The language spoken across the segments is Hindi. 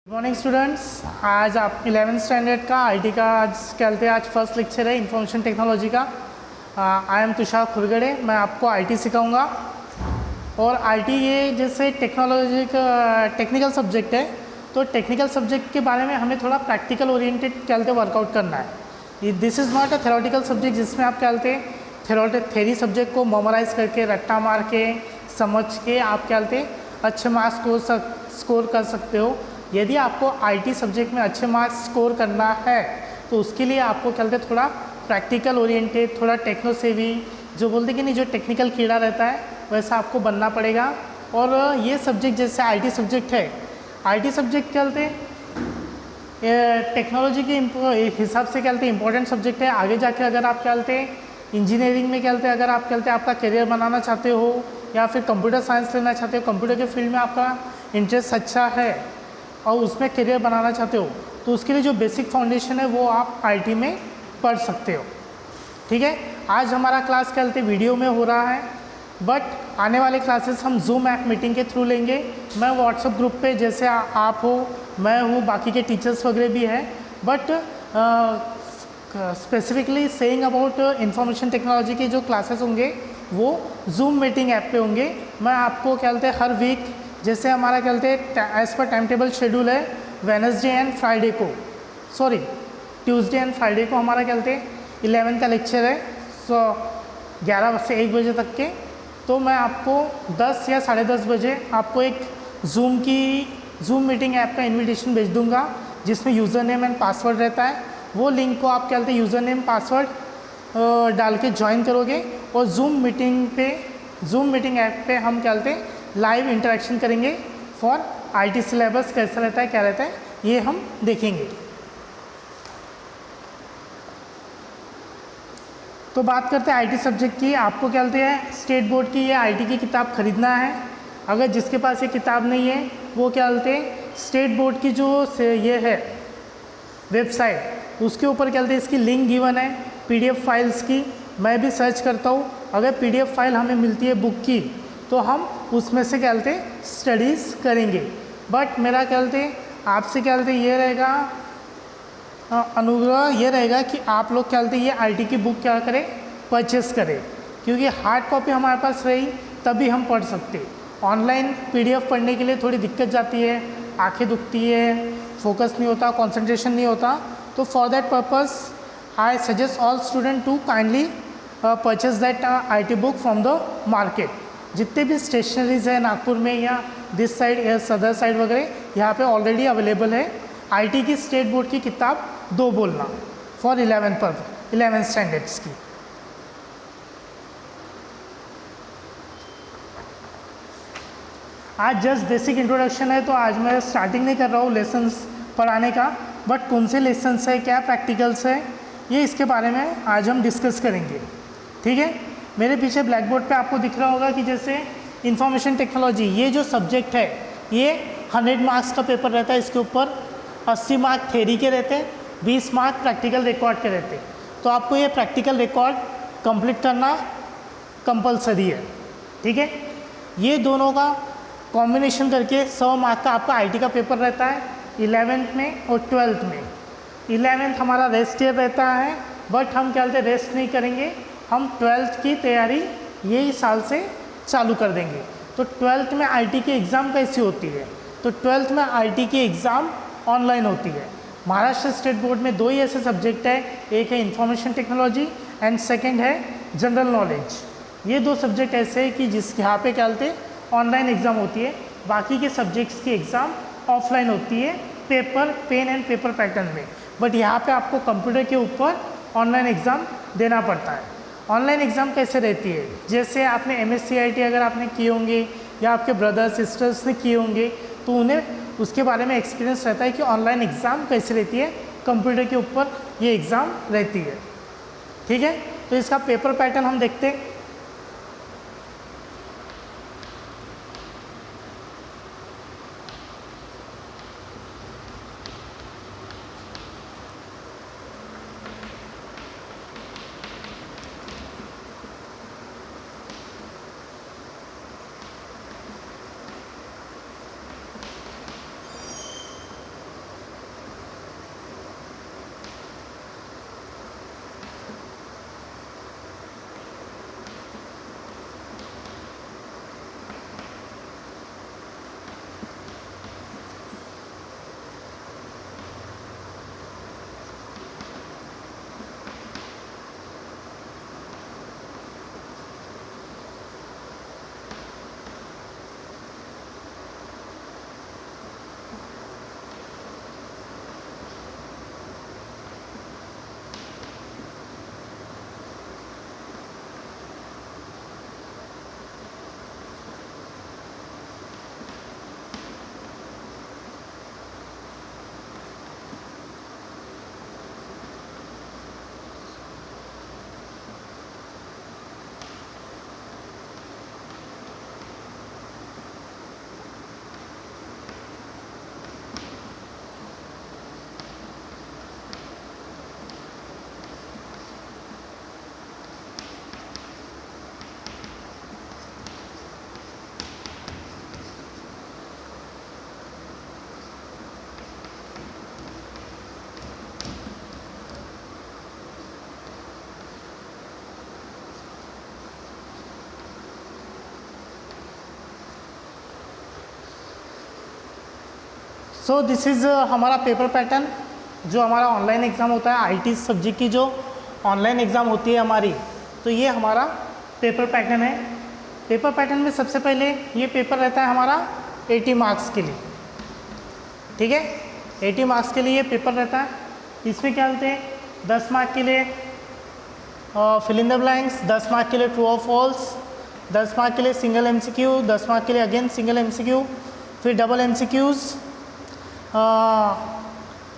मॉर्निंग स्टूडेंट्स, आज आप 11th स्टैंडर्ड का आईटी का आज कहते हैं आज फर्स्ट लेक्चर है इंफॉर्मेशन टेक्नोलॉजी का। I am Tushar Khurgade. मैं आपको आईटी सिखाऊंगा और आईटी ये जैसे टेक्नोलॉजी का टेक्निकल सब्जेक्ट है, तो टेक्निकल सब्जेक्ट के बारे में हमें थोड़ा प्रैक्टिकल ओरिएंटेड कहते वर्कआउट करना है। This is not a theoretical subject जिसमें आप कहते थ्योरी सब्जेक्ट को मेमोराइज करके रट्टा मार के समझ के आप कहते अच्छे मार्क्स स्कोर कर सकते हो। यदि आपको आईटी सब्जेक्ट में अच्छे मार्क्स स्कोर करना है तो उसके लिए आपको कहते थोड़ा प्रैक्टिकल ओरिएंटेड, थोड़ा टेक्नो सेवी, जो बोलते कि नहीं जो टेक्निकल कीड़ा रहता है वैसा आपको बनना पड़ेगा। और ये सब्जेक्ट जैसे आईटी सब्जेक्ट है, आईटी सब्जेक्ट कहते टेक्नोलॉजी के हिसाब से कहते इंपॉर्टेंट सब्जेक्ट है। आगे जाके अगर आप कहते इंजीनियरिंग में कहते अगर आप कहते आपका करियर बनाना चाहते हो या फिर कंप्यूटर साइंस लेना चाहते हो, कंप्यूटर के फील्ड में आपका इंटरेस्ट अच्छा है और उसमें करियर बनाना चाहते हो, तो उसके लिए जो बेसिक फाउंडेशन है वो आप आईटी में पढ़ सकते हो। ठीक है, आज हमारा क्लास कहते वीडियो में हो रहा है, बट आने वाले क्लासेस हम जूम ऐप मीटिंग के थ्रू लेंगे। मैं व्हाट्सएप ग्रुप पे जैसे आप हो, मैं हूँ, बाकी के टीचर्स वगैरह भी हैं, but specifically saying about information technology के जो क्लासेस होंगे वो जूम मीटिंग ऐप पे होंगे। मैं आपको कहते हर वीक जैसे हमारा कहते as per time table schedule है, वेडनेसडे एंड फ्राइडे को, सॉरी ट्यूसडे एंड फ्राइडे को हमारा कहते 11 का लेक्चर है, 11 से 1 बजे तक के। तो मैं आपको 10 या 10:30 बजे आपको एक जूम मीटिंग ऐप का इन्विटेशन भेज दूंगा जिसमें यूज़र नेम एंड पासवर्ड रहता है। वो लिंक को आप कहते यूज़र नेम पासवर्ड डाल के ज्वाइन करोगे और जूम मीटिंग ऐप पे हम कहते लाइव इंटरेक्शन करेंगे फॉर आईटी सिलेबस कैसा रहता है, क्या रहता है, ये हम देखेंगे। तो बात करते हैं आईटी सब्जेक्ट की। आपको क्या कहते हैं स्टेट बोर्ड की ये आईटी की किताब खरीदना है। अगर जिसके पास ये किताब नहीं है वो क्या कहते हैं स्टेट बोर्ड की जो ये है वेबसाइट, उसके ऊपर क्या कहते हैं इसकी लिंक गिवन है पीडीएफ फाइल्स की। मैं भी सर्च करता हूँ, अगर पीडीएफ फाइल हमें मिलती है बुक की तो हम उसमें से क्या कहते स्टडीज़ करेंगे। बट मेरा क्या कहते आपसे क्या कहते ये रहेगा अनुग्रह ये रहेगा कि आप लोग क्या कहते ये आईटी की बुक क्या करें परचेस करें, क्योंकि हार्ड कॉपी हमारे पास रही तभी हम पढ़ सकते। ऑनलाइन पीडीएफ पढ़ने के लिए थोड़ी दिक्कत जाती है, आंखें दुखती है, फोकस नहीं होता, कंसंट्रेशन नहीं होता। तो for that purpose I suggest all student to kindly purchase that IT book from the market. जितने भी स्टेशनरीज है नागपुर में या दिस साइड या सदर साइड वगैरह, यहाँ पे ऑलरेडी अवेलेबल है आईटी की स्टेट बोर्ड की किताब 2 बोलना फॉर 11 स्टैंडर्ड्स की। आज जस्ट बेसिक इंट्रोडक्शन है, तो आज मैं स्टार्टिंग नहीं कर रहा हूँ लेसन्स पढ़ाने का, बट कौन से लेसन्स है, क्या प्रैक्टिकल्स है, ये इसके बारे में आज हम डिस्कस करेंगे। ठीक है, मेरे पीछे ब्लैक बोर्ड पे आपको दिख रहा होगा कि जैसे इंफॉर्मेशन टेक्नोलॉजी ये जो सब्जेक्ट है ये 100 मार्क्स का पेपर रहता है। इसके ऊपर 80 मार्क थ्योरी के रहते हैं, 20 मार्क प्रैक्टिकल रिकॉर्ड के रहते हैं। तो आपको ये प्रैक्टिकल रिकॉर्ड कंप्लीट करना कंपलसरी है। ठीक है, ये दोनों का कॉम्बिनेशन करके 100 मार्क का आपका आईटी का पेपर रहता है 11th में और 12th में। 11th हमारा रेस्ट ईयर रहता है, बट हम क्या बोलते हैं रेस्ट नहीं करेंगे, हम 12th की तैयारी यही साल से चालू कर देंगे। तो 12th में आईटी की एग्ज़ाम कैसी होती है, तो 12th में आईटी की एग्ज़ाम ऑनलाइन होती है। महाराष्ट्र स्टेट बोर्ड में 2 ही ऐसे सब्जेक्ट है, एक है इंफॉर्मेशन टेक्नोलॉजी एंड सेकंड है जनरल नॉलेज। ये 2 सब्जेक्ट ऐसे हैं कि जिस यहाँ पे क्या बोलते ऑनलाइन एग्ज़ाम होती है, बाकी के सब्जेक्ट्स की एग्ज़ाम ऑफलाइन होती है पेन एंड पेपर पैटर्न में। बट यहाँ पे आपको कंप्यूटर के ऊपर ऑनलाइन एग्ज़ाम देना पड़ता है। ऑनलाइन एग्ज़ाम कैसे रहती है, जैसे आपने MSc अगर आपने किए होंगे या आपके ब्रदर्स सिस्टर्स ने किए होंगे तो उन्हें उसके बारे में एक्सपीरियंस रहता है कि ऑनलाइन एग्ज़ाम कैसे रहती है, कंप्यूटर के ऊपर ये एग्ज़ाम रहती है। ठीक है, तो इसका पेपर पैटर्न हम देखते हैं। सो दिस इज़ हमारा पेपर पैटर्न जो हमारा ऑनलाइन एग्ज़ाम होता है, आईटी सब्जेक्ट की जो ऑनलाइन एग्ज़ाम होती है हमारी, तो ये हमारा पेपर पैटर्न है। पेपर पैटर्न में सबसे पहले ये पेपर रहता है हमारा 80 मार्क्स के लिए, ठीक है। 80 मार्क्स के लिए ये पेपर रहता है। इसमें क्या होते हैं, 10 मार्क के लिए fill in the blanks, 10 mark के लिए ट्रू और फॉल्स, 10 मार्क के लिए सिंगल एमसीक्यू, 10 मार्क के लिए अगेन सिंगल एमसीक्यू, फिर डबल एमसीक्यूज़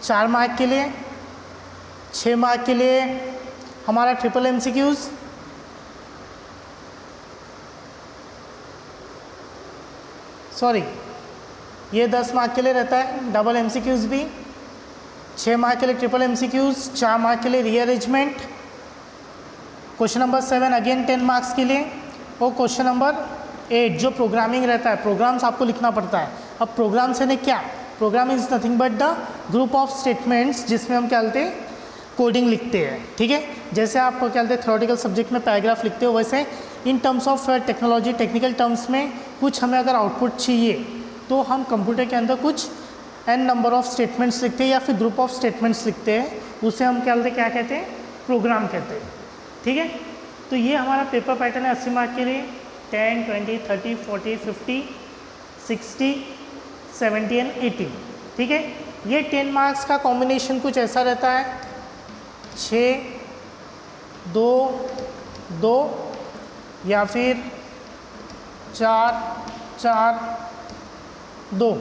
4 मार्क के लिए, 6 मार्क के लिए हमारा ट्रिपल एमसीक्यूज़, सॉरी ये 10 मार्क के लिए रहता है डबल एमसीक्यूज़ भी, 6 मार्क के लिए ट्रिपल एमसीक्यूज़, 4 मार्क के लिए rearrangement, question number 7 again 10 marks के लिए, और क्वेश्चन नंबर 8 जो प्रोग्रामिंग रहता है, प्रोग्राम्स आपको लिखना पड़ता है। अब प्रोग्राम्स यानी क्या, program is nothing but the group of statements जिसमें हम क्या बोलते हैं कोडिंग लिखते हैं, ठीक है। जैसे आप क्या बोलते हैं थ्योरेटिकल सब्जेक्ट में पैराग्राफ लिखते हो, वैसे in terms of technology technical terms में कुछ हमें अगर आउटपुट चाहिए तो हम कंप्यूटर के अंदर कुछ n नंबर ऑफ स्टेटमेंट्स लिखते हैं या फिर ग्रुप ऑफ स्टेटमेंट्स लिखते हैं, उसे हम क्या बोलते हैं, क्या कहते हैं, प्रोग्राम कहते हैं, ठीक है। तो ये हमारा पेपर पैटर्न है 80 मार्क के लिए, 10, 20, 30, 40, 50, 60, 70 एंड 80, ठीक है। ये 10 मार्क्स का कॉम्बिनेशन कुछ ऐसा रहता है 6, 2, 2 या फिर 4, 4, 2,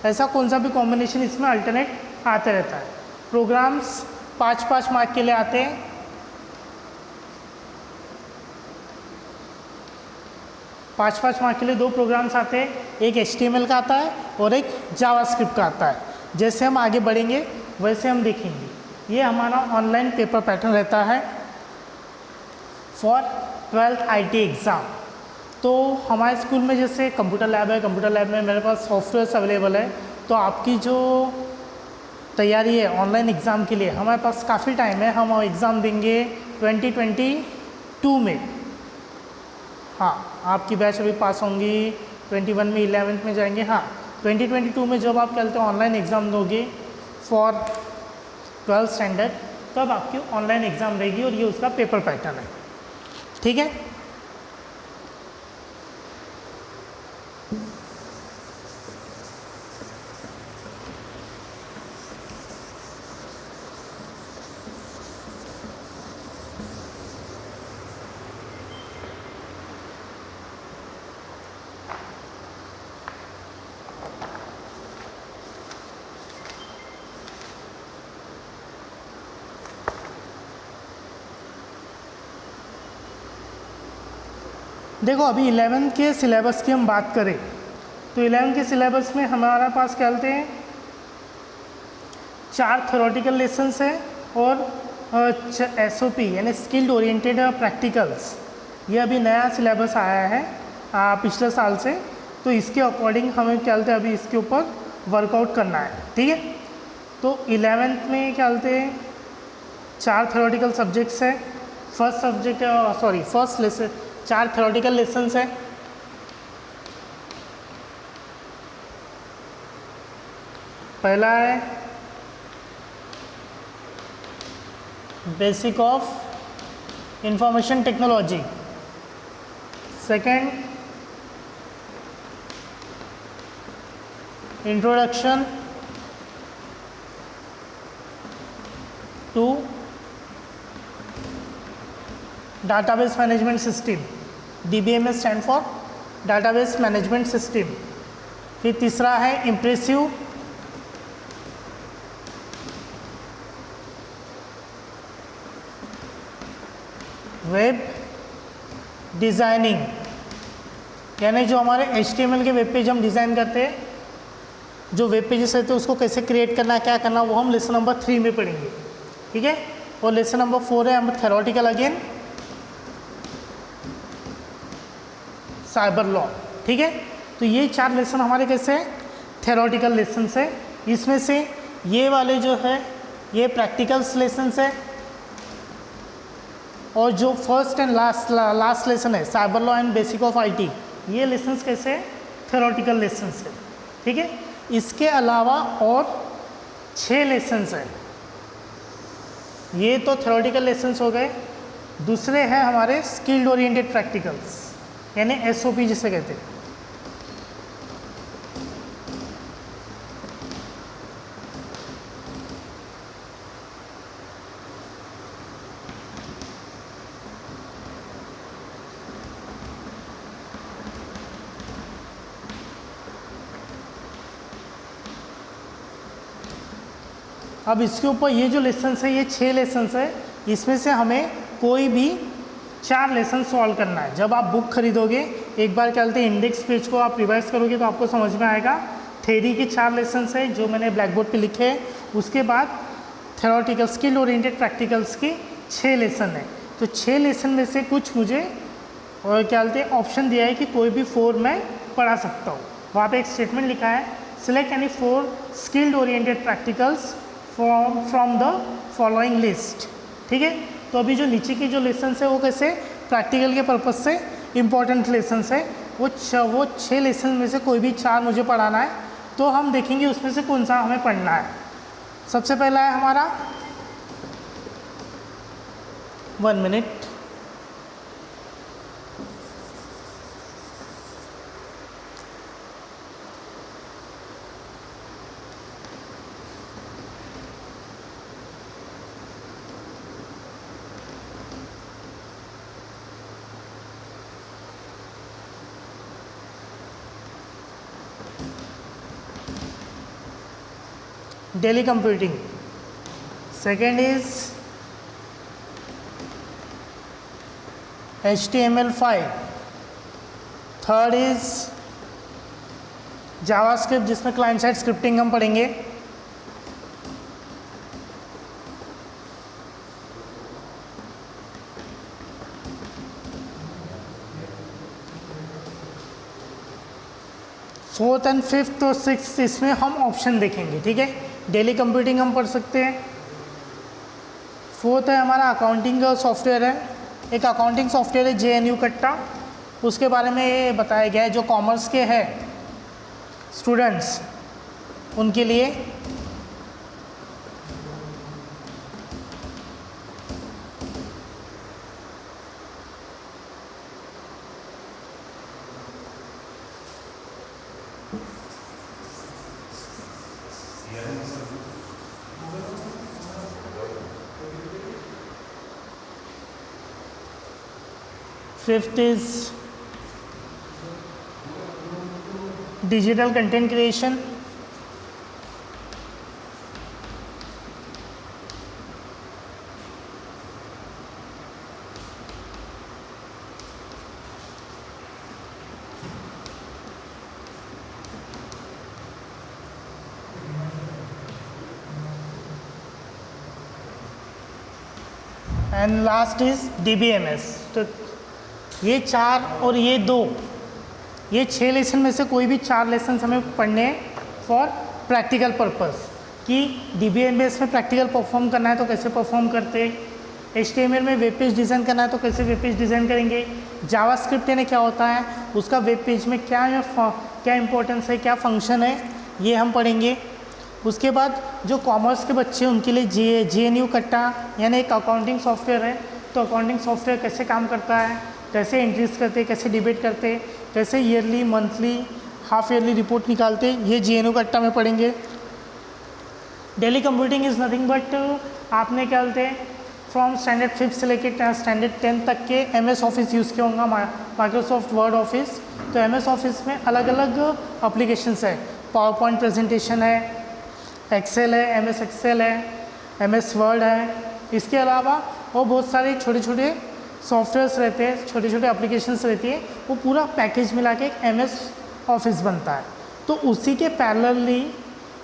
ऐसा कौन सा भी कॉम्बिनेशन इसमें अल्टरनेट आते रहता है। प्रोग्राम्स 5-5 मार्क के लिए आते हैं, 5-5 मार्क के लिए 2 प्रोग्राम्स आते हैं, एक HTML का आता है और एक जावास्क्रिप्ट का आता है। जैसे हम आगे बढ़ेंगे वैसे हम देखेंगे। ये हमारा ऑनलाइन पेपर पैटर्न रहता है फॉर 12th IT एग्ज़ाम। तो हमारे स्कूल में जैसे कंप्यूटर लैब है, कंप्यूटर लैब में मेरे पास सॉफ्टवेयर्स अवेलेबल है, तो आपकी जो तैयारी है ऑनलाइन एग्ज़ाम के लिए हमारे पास काफ़ी टाइम है। हम एग्ज़ाम देंगे 2022 में, हाँ आपकी बैच अभी पास होंगी 21 में, 11th में जाएंगे, हाँ 2022 में जब आप कहते हो ऑनलाइन एग्ज़ाम दोगे फॉर 12th स्टैंडर्ड, तब आपकी ऑनलाइन एग्ज़ाम रहेगी और ये उसका पेपर पैटर्न है, ठीक है। देखो अभी 11th के सिलेबस की हम बात करें तो 11th के सिलेबस में हमारा पास क्या बोलते हैं 4 थ्योरेटिकल लेसन्स है और SOP यानी स्किल्ड ओरिएंटेड प्रैक्टिकल्स। ये अभी नया सिलेबस आया है पिछले साल से, तो इसके अकॉर्डिंग हमें क्या बोलते हैं अभी इसके ऊपर वर्कआउट करना है, ठीक है। तो 11th में क्या बोलते हैं 4 थ्योरेटिकल सब्जेक्ट्स है, फर्स्ट लेसन 4 थ्योरेटिकल लेसन्स है। पहला है basic of information technology, second introduction to database management system, DBMS stand for database management system. फिर तीसरा है इम्प्रेसिव वेब डिज़ाइनिंग, यानी जो हमारे HTML के वेब पेज हम डिज़ाइन करते हैं, जो वेब पेजेस रहते हैं उसको कैसे क्रिएट करना, क्या करना, वो हम लेसन नंबर 3 में पढ़ेंगे, ठीक है। और लेसन नंबर 4 है हम थ्योरेटिकल अगेन साइबर लॉ, ठीक है। तो ये 4 लेसन हमारे कैसे हैं थ्योरेटिकल लेसन है। इसमें से ये वाले जो है ये प्रैक्टिकल्स लेसन है, और जो फर्स्ट एंड लास्ट लेसन है cyber law and basic of IT, ये लेसन्स कैसे हैं थ्योरेटिकल लेसन्स है, ठीक है। इसके अलावा और 6 लेसन्स हैं। ये तो थ्योरेटिकल लेसन्स हो गए। दूसरे हैं हमारे स्किल्ड ओरिएंटेड प्रैक्टिकल्स, यानी एसओपी जिसे कहते हैं। अब इसके ऊपर ये जो लेसन्स है, ये 6 लेसन्स है। इसमें से हमें कोई भी 4 लेसन सॉल्व करना है। जब आप बुक खरीदोगे, एक बार क्या बोलते हैं इंडेक्स पेज को आप रिवाइज करोगे तो आपको समझ में आएगा। थ्योरी के 4 लेसन्स है जो मैंने ब्लैक बोर्ड पे लिखे हैं। उसके बाद थ्योरेटिकल स्किल ओरिएंटेड प्रैक्टिकल्स के 6 लेसन है। तो 6 लेसन में से कुछ मुझे और क्या बोलते हैं ऑप्शन दिया है कि कोई भी 4 मैं पढ़ा सकता हूँ। वहाँ पे एक स्टेटमेंट लिखा है, select any 4 skilled oriented practicals from the following list. ठीक है, तो अभी जो नीचे की जो लेसन्स है वो कैसे प्रैक्टिकल के पर्पज से इम्पॉर्टेंट लेसन्स है। वो 6 लेसन में से कोई भी 4 मुझे पढ़ाना है। तो हम देखेंगे उसमें से कौन सा हमें पढ़ना है। सबसे पहला है हमारा 1 minute. Daily computing. Second is HTML5. Third is JavaScript जिसमें क्लाइंट साइड स्क्रिप्टिंग हम पढ़ेंगे। फोर्थ एंड फिफ्थ और सिक्स्थ इसमें हम ऑप्शन देखेंगे। ठीक है, डेली कंप्यूटिंग हम पढ़ सकते हैं। फोर्थ है हमारा अकाउंटिंग का सॉफ्टवेयर है। एक अकाउंटिंग सॉफ्टवेयर है JNU कट्टा, उसके बारे में ये बताया गया है जो कॉमर्स के हैं स्टूडेंट्स उनके लिए। Fifth is digital content creation. And last is DBMS। तो ये 4 और ये 2, ये 6 लेसन में से कोई भी 4 लेसन हमें पढ़ने हैं फॉर प्रैक्टिकल पर्पस कि DBMS में प्रैक्टिकल परफॉर्म करना है तो कैसे परफॉर्म करते हैं। HTML में वेब पेज डिज़ाइन करना है तो कैसे वेब पेज डिज़ाइन करेंगे। जावास्क्रिप्ट यानी क्या होता है, उसका वेब पेज में क्या इंपॉर्टेंस है, क्या फंक्शन है, ये हम पढ़ेंगे। उसके बाद जो कॉमर्स के बच्चे उनके लिए JNU कट्टा यानी एक अकाउंटिंग सॉफ्टवेयर है। तो अकाउंटिंग सॉफ्टवेयर कैसे काम करता है, कैसे एंट्रीज करते, कैसे डिबेट करते, कैसे yearly, monthly, half yearly report निकालते, ये JNU कट्टा में पढ़ेंगे। Daily computing is nothing but आपने क्या बोलते हैं फ्रॉम स्टैंडर्ड 5 से लेकर स्टैंडर्ड 10 तक के MS ऑफिस यूज़ किया होगा, माइक्रोसॉफ्ट वर्ड ऑफिस। तो MS ऑफिस में अलग अलग अप्लीकेशंस है, पावर पॉइंट प्रेजेंटेशन है, एक्सेल है, MS एक्सेल है, MS वर्ड है। इसके अलावा और बहुत सारे छोटे छोटे सॉफ्टवेयर्स रहते हैं, छोटे छोटे एप्लीकेशंस रहती है, वो पूरा पैकेज मिला के एक MS ऑफिस बनता है। तो उसी के पैरेलली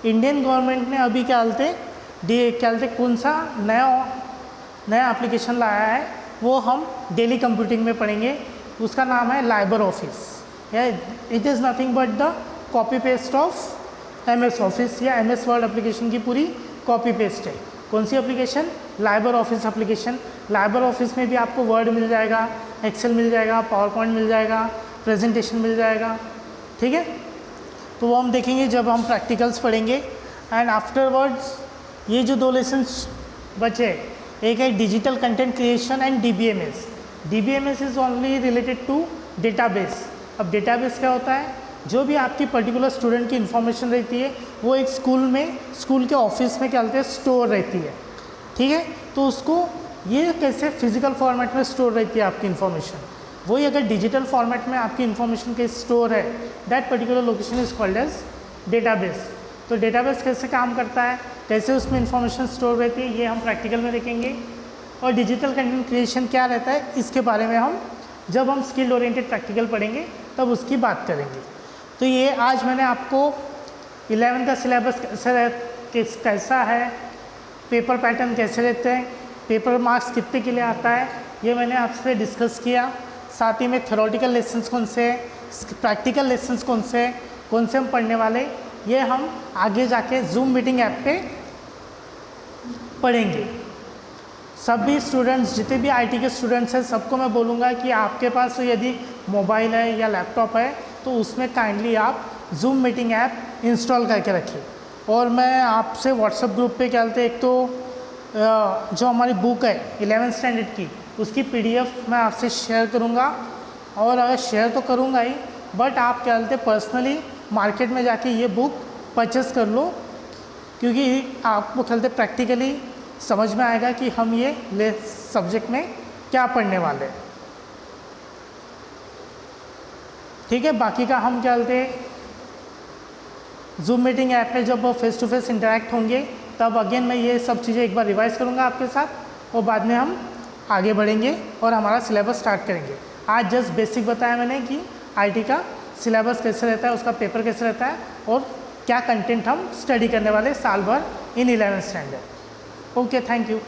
इंडियन गवर्नमेंट ने अभी क्या बोलते कौन सा नया एप्लीकेशन लाया है, वो हम डेली कंप्यूटिंग में पढ़ेंगे। उसका नाम है लाइबर ऑफिस। या it is nothing but the copy paste of MS office या MS वर्ड एप्लीकेशन की पूरी कॉपी पेस्ट है। कौन सी application? Libre office application. Libre office में भी आपको वर्ड मिल जाएगा, एक्सेल मिल जाएगा, पावर पॉइंट मिल जाएगा, प्रेजेंटेशन मिल जाएगा। ठीक है, तो वो हम देखेंगे जब हम प्रैक्टिकल्स पढ़ेंगे। एंड आफ्टरवर्ड्स ये जो 2 लेसन्स बचे, एक है digital content creation and DBMS। DBMS is only related to database. अब डेटाबेस क्या होता है, जो भी आपकी पर्टिकुलर स्टूडेंट की इन्फॉर्मेशन रहती है वो एक स्कूल के ऑफिस में क्या कहते हैं स्टोर रहती है, ठीक है। तो उसको ये कैसे फिजिकल फॉर्मेट में स्टोर रहती है आपकी इन्फॉर्मेशन, वही अगर डिजिटल फॉर्मेट में आपकी इन्फॉर्मेशन के स्टोर है, that particular location is called as database. तो डेटाबेस कैसे काम करता है, कैसे उसमें इन्फॉर्मेशन स्टोर रहती है, ये हम प्रैक्टिकल में देखेंगे। और डिजिटल कंटेंट क्रिएशन क्या रहता है, इसके बारे में हम जब हम स्किल ओरिएंटेड प्रैक्टिकल पढ़ेंगे तब उसकी बात करेंगे। तो ये आज मैंने आपको 11 का सिलेबस कैसा है, पेपर पैटर्न कैसे रहते हैं, पेपर मार्क्स कितने के लिए आता है, ये मैंने आपसे डिस्कस किया। साथ ही में थ्योरेटिकल लेसन्स कौन से हैं, प्रैक्टिकल लेसन्स कौन से हम पढ़ने वाले, ये हम आगे जाके जूम मीटिंग ऐप पे पढ़ेंगे। सभी स्टूडेंट्स, जितने भी IT के स्टूडेंट्स हैं, सबको मैं बोलूँगा कि आपके पास यदि मोबाइल है या लैपटॉप है तो उसमें काइंडली आप जूम मीटिंग ऐप इंस्टॉल करके रखिए। और मैं आपसे व्हाट्सएप ग्रुप पे क्या बोलते हैं, एक तो जो हमारी बुक है 11th स्टैंडर्ड की, उसकी PDF मैं आपसे शेयर करूँगा। और अगर शेयर तो करूँगा ही, बट आप क्या बोलते हैं पर्सनली मार्केट में जाके ये बुक परचेस कर लो, क्योंकि आपको खेलते प्रैक्टिकली समझ में आएगा कि हम ये सब्जेक्ट में क्या पढ़ने वाले हैं, ठीक है। बाकी का हम क्या बोलते हैं जूम मीटिंग ऐप में जब फेस टू फेस इंटरेक्ट होंगे तब अगेन मैं ये सब चीज़ें एक बार रिवाइज़ करूँगा आपके साथ, और बाद में हम आगे बढ़ेंगे और हमारा सिलेबस स्टार्ट करेंगे। आज जस्ट बेसिक बताया मैंने कि IT का सिलेबस कैसे रहता है, उसका पेपर कैसे रहता है, और क्या कंटेंट हम स्टडी करने वाले साल भर इन 11th standard. Okay, thank you.